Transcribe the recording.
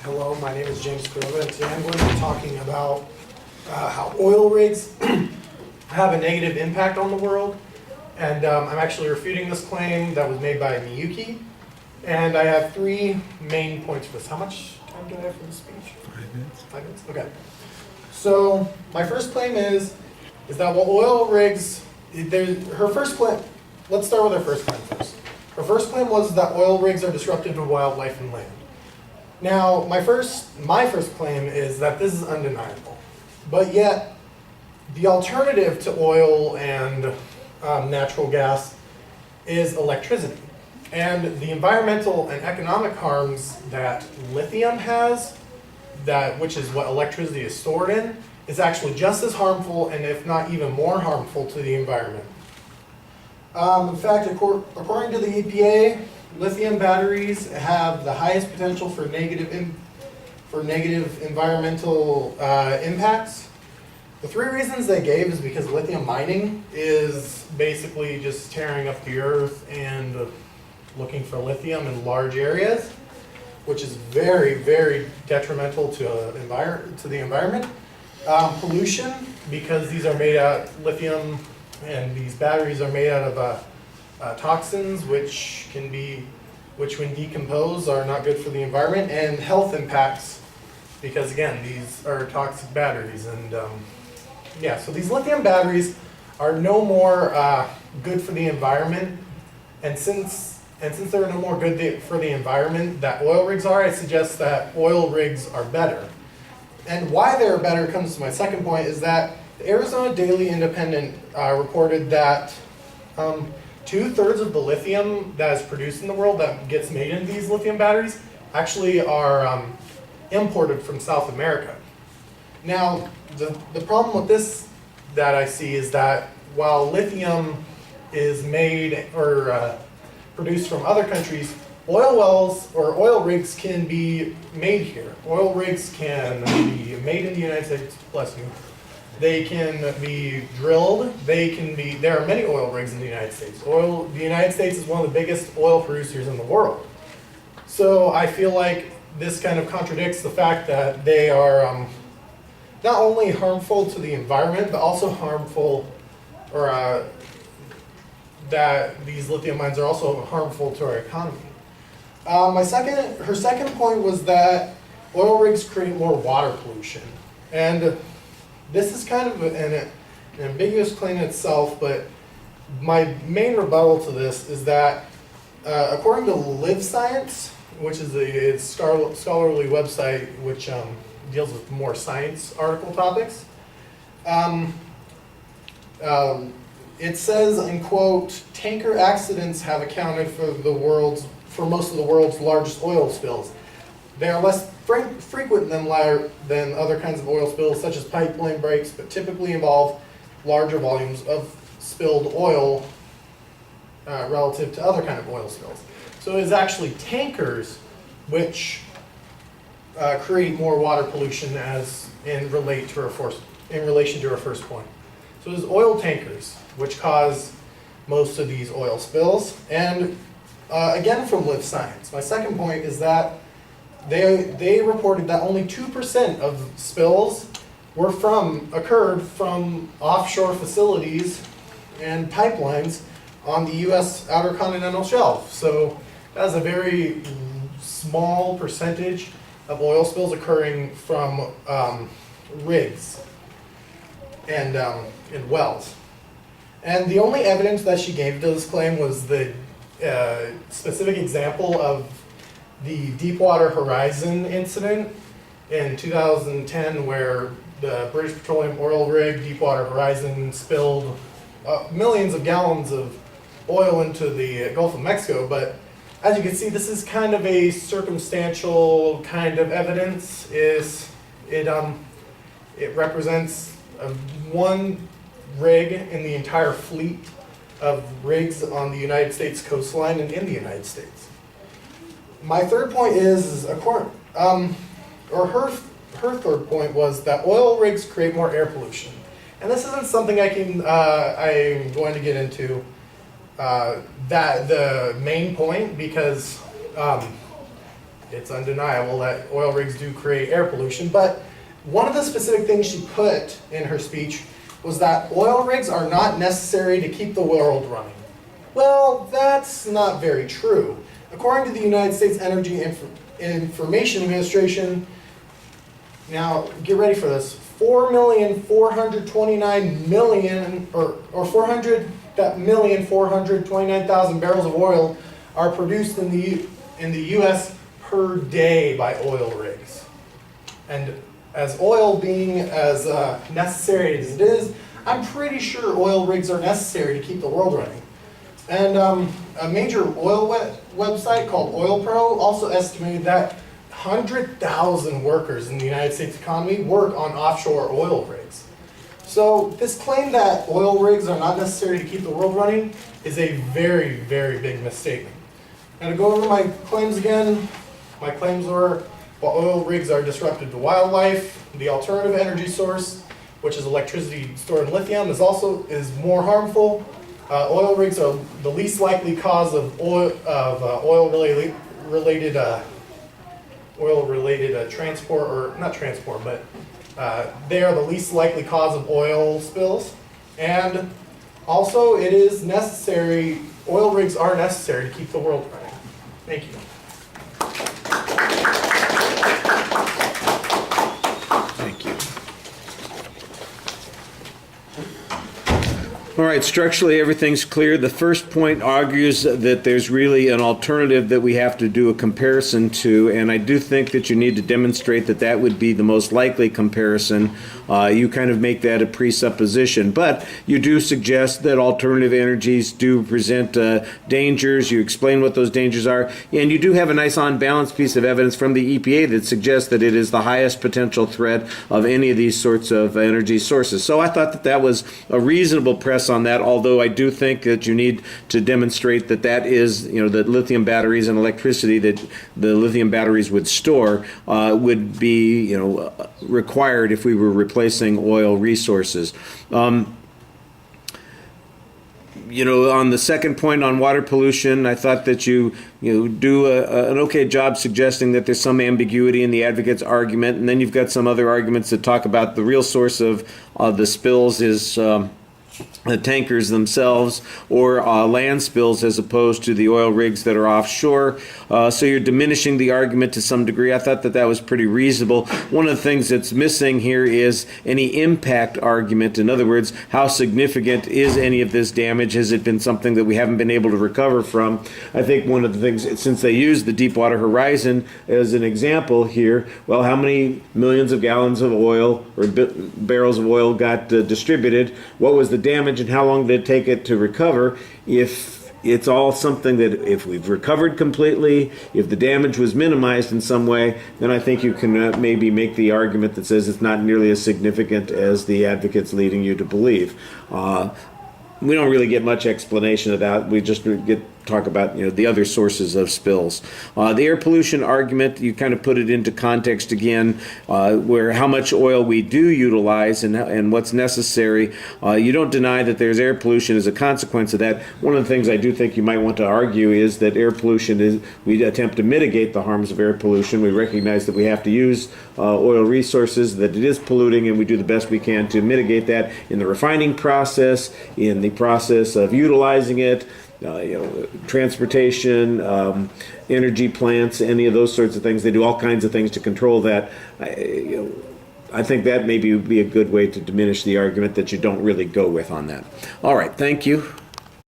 Hello, my name is James Corova, and today I'm going to be talking about how oil rigs have a negative impact on the world. And I'm actually refuting this claim that was made by Miyuki. And I have three main points for this. How much time do I have for this speech? 5 minutes. 5 minutes? Okay. So my first claim is that while oil rigs, her first claim, let's start with her first claim first. Her first claim was that oil rigs are disruptive to wildlife and land. Now, my first claim is that this is undeniable, but yet the alternative to oil and natural gas is electricity. And the environmental and economic harms that lithium has, which is what electricity is stored in, is actually just as harmful and if not even more harmful to the environment. In fact, according to the EPA, lithium batteries have the highest potential for negative environmental impacts. The three reasons they gave is because lithium mining is basically just tearing up the earth and looking for lithium in large areas, which is very, very detrimental to the environment. Pollution, because these are made out of lithium and these batteries are made out of toxins, which when decomposed are not good for the environment, and health impacts, because again, these are toxic batteries. And yeah, so these lithium batteries are no more good for the environment, and since they're no more good for the environment that oil rigs are, I suggest that oil rigs are better. And why they're better comes to my second point, is that the Arizona Daily Independent reported that 2/3 of the lithium that is produced in the world that gets made in these lithium batteries actually are imported from South America. Now, the problem with this that I see is that while lithium is made or produced from other countries, oil wells or oil rigs can be made here. Oil rigs can be made in the United States, bless you. They can be drilled. There are many oil rigs in the United States. The United States is one of the biggest oil producers in the world. So I feel like this kind of contradicts the fact that they are not only harmful to the environment, but also harmful, or that these lithium mines are also harmful to our economy. Her second point was that oil rigs create more water pollution. And this is kind of an ambiguous claim itself, but my main rebuttal to this is that according to Live Science, which is a scholarly website which deals with more science article topics, it says, and quote, tanker accidents have accounted for most of the world's largest oil spills. They are less frequent than other kinds of oil spills, such as pipeline breaks, but typically involve larger volumes of spilled oil relative to other kind of oil spills. So it is actually tankers which create more water pollution in relation to our first point. So it is oil tankers which cause most of these oil spills. And again, from Live Science, my second point is that they reported that only 2% of spills occurred from offshore facilities and pipelines on the U.S. outer continental shelf. So that is a very small percentage of oil spills occurring from rigs and wells. And the only evidence that she gave to this claim was the specific example of the Deepwater Horizon incident in 2010, where the British Petroleum oil rig Deepwater Horizon spilled millions of gallons of oil into the Gulf of Mexico. But as you can see, this is kind of a circumstantial kind of evidence. It represents one rig in the entire fleet of rigs on the United States coastline and in the United States. My third point her third point was that oil rigs create more air pollution. And this isn't something I'm going to get into the main point, because it's undeniable that oil rigs do create air pollution, but one of the specific things she put in her speech was that oil rigs are not necessary to keep the world running. Well, that's not very true. According to the United States Energy Information Administration, now get ready for this, 4,429,000,000 or 400,429,000 barrels of oil are produced in the U.S. per day by oil rigs. And as oil being as necessary as it is, I'm pretty sure oil rigs are necessary to keep the world running. And a major oil website called Oil Pro also estimated that 100,000 workers in the United States economy work on offshore oil rigs. So this claim that oil rigs are not necessary to keep the world running is a very, very big misstatement. And to go over my claims again, my claims were, while oil rigs are disruptive to wildlife, the alternative energy source, which is electricity stored in lithium, is more harmful. Oil rigs are the least likely cause of oil-related transport, or not transport, but they are the least likely cause of oil spills. And also, it is necessary. Oil rigs are necessary to keep the world running. Thank you. Thank you. All right, structurally everything's clear. The first point argues that there's really an alternative that we have to do a comparison to, and I do think that you need to demonstrate that that would be the most likely comparison. You kind of make that a presupposition, but you do suggest that alternative energies do present dangers. You explain what those dangers are, and you do have a nice on-balance piece of evidence from the EPA that suggests that it is the highest potential threat of any of these sorts of energy sources. So I thought that that was a reasonable press on that, although I do think that you need to demonstrate that that is, that lithium batteries and electricity that the lithium batteries would store would be, required if we were replacing oil resources. On the second point on water pollution, I thought that you do an okay job suggesting that there's some ambiguity in the advocate's argument, and then you've got some other arguments that talk about the real source of the spills is the tankers themselves, or land spills as opposed to the oil rigs that are offshore. So you're diminishing the argument to some degree. I thought that that was pretty reasonable. One of the things that's missing here is any impact argument. In other words, how significant is any of this damage? Has it been something that we haven't been able to recover from? I think one of the things, since they used the Deepwater Horizon as an example here, well, how many millions of gallons of oil or barrels of oil got distributed? What was the damage, and how long did it take it to recover? If it's all something that if we've recovered completely, if the damage was minimized in some way, then I think you can maybe make the argument that says it's not nearly as significant as the advocate's leading you to believe. We don't really get much explanation of that. We just talk about the other sources of spills. The air pollution argument, you kind of put it into context again, where how much oil we do utilize and what's necessary. You don't deny that there's air pollution as a consequence of that. One of the things I do think you might want to argue is that air pollution is, we attempt to mitigate the harms of air pollution. We recognize that we have to use oil resources, that it is polluting, and we do the best we can to mitigate that in the refining process, in the process of utilizing it, transportation, energy plants, any of those sorts of things. They do all kinds of things to control that. I think that maybe would be a good way to diminish the argument that you don't really go with on that. All right, thank you.